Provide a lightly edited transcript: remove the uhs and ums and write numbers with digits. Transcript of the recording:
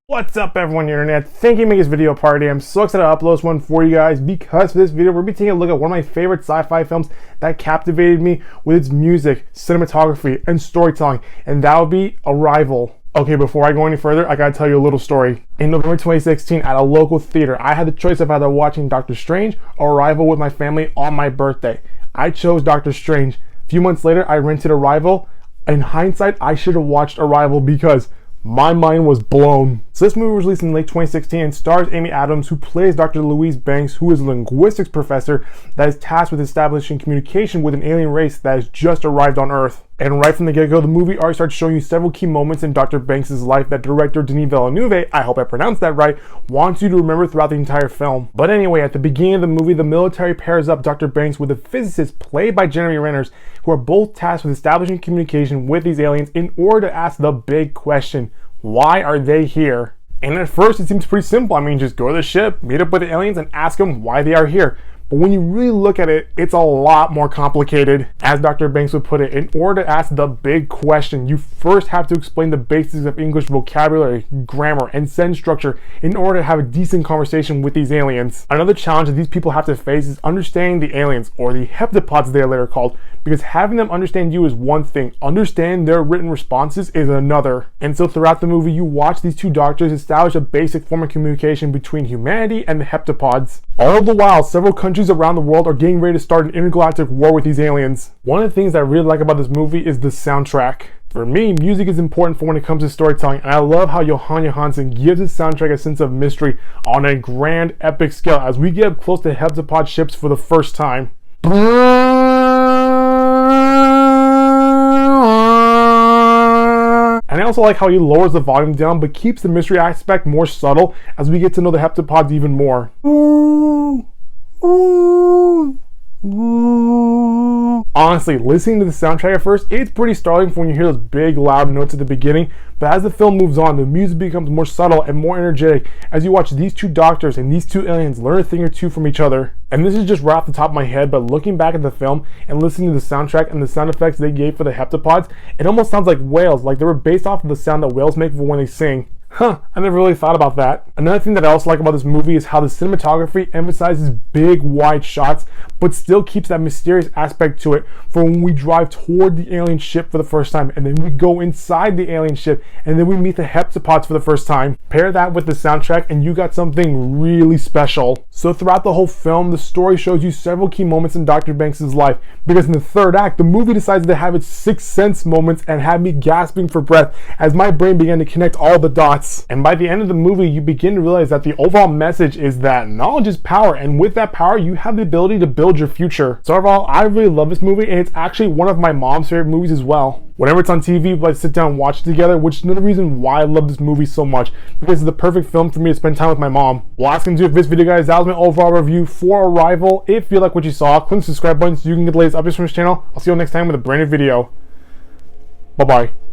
What's up everyone, internet? Thank you for making this video a party. I'm so excited to upload this one for you guys because for this video we're taking a look at one of my favorite sci-fi films that captivated me with its music, cinematography, and storytelling, and that would be Arrival. Okay, before I go any further, I gotta tell you a little story. In November 2016, at a local theater, I had the choice of either watching Doctor Strange or Arrival with my family on my birthday. I chose Doctor Strange. A few months later, I rented Arrival. In hindsight, I should have watched Arrival because my mind was blown. So this movie was released in late 2016 and stars Amy Adams, who plays Dr. Louise Banks, who is a linguistics professor that is tasked with establishing communication with an alien race that has just arrived on Earth. And right from the get-go, the movie already starts showing you several key moments in Dr. Banks' life that director Denis Villeneuve, I hope I pronounced that right, wants you to remember throughout the entire film. But anyway, at the beginning of the movie, the military pairs up Dr. Banks with a physicist played by Jeremy Renner, who are both tasked with establishing communication with these aliens in order to ask the big question: why are they here? And at first it seems pretty simple. I mean, just go to the ship, meet up with the aliens, and ask them why they are here. But when you really look at it, it's a lot more complicated. As Dr. Banks would put it, in order to ask the big question, you first have to explain the basics of English vocabulary, grammar, and sentence structure in order to have a decent conversation with these aliens. Another challenge that these people have to face is understanding the aliens, or the heptapods they are later called, because having them understand you is one thing, understanding their written responses is another. And so throughout the movie, you watch these two doctors establish a basic form of communication between humanity and the heptapods. All the while, several countries around the world are getting ready to start an intergalactic war with these aliens. One of the things that I really like about this movie is the soundtrack. For me, music is important for when it comes to storytelling, and I love how Jóhann Jóhannsson gives his soundtrack a sense of mystery on a grand, epic scale as we get up close to heptapod ships for the first time. And I also like how he lowers the volume down but keeps the mystery aspect more subtle as we get to know the heptapods even more. Honestly, listening to the soundtrack at first, it's pretty startling when you hear those big loud notes at the beginning, but as the film moves on, the music becomes more subtle and more energetic as you watch these two doctors and these two aliens learn a thing or two from each other. And this is just right off the top of my head, but looking back at the film and listening to the soundtrack and the sound effects they gave for the heptapods, it almost sounds like whales, like they were based off of the sound that whales make for when they sing. Huh, I never really thought about that. Another thing that I also like about this movie is how the cinematography emphasizes big, wide shots, but still keeps that mysterious aspect to it for when we drive toward the alien ship for the first time, and then we go inside the alien ship, and then we meet the heptapods for the first time. Pair that with the soundtrack, and you got something really special. So throughout the whole film, the story shows you several key moments in Dr. Banks' life, because in the third act, the movie decides to have its sixth sense moments and had me gasping for breath as my brain began to connect all the dots. And by the end of the movie, you begin to realize that the overall message is that knowledge is power, and with that power, you have the ability to build your future. So overall, I really love this movie, and it's actually one of my mom's favorite movies as well. Whenever it's on TV, we like to sit down and watch it together, which is another reason why I love this movie so much, because it's the perfect film for me to spend time with my mom. Well, that's going to do it for this video, guys. That was my overall review for Arrival. If you like what you saw, click the subscribe button so you can get the latest updates from this channel. I'll see you all next time with a brand new video. Bye-bye.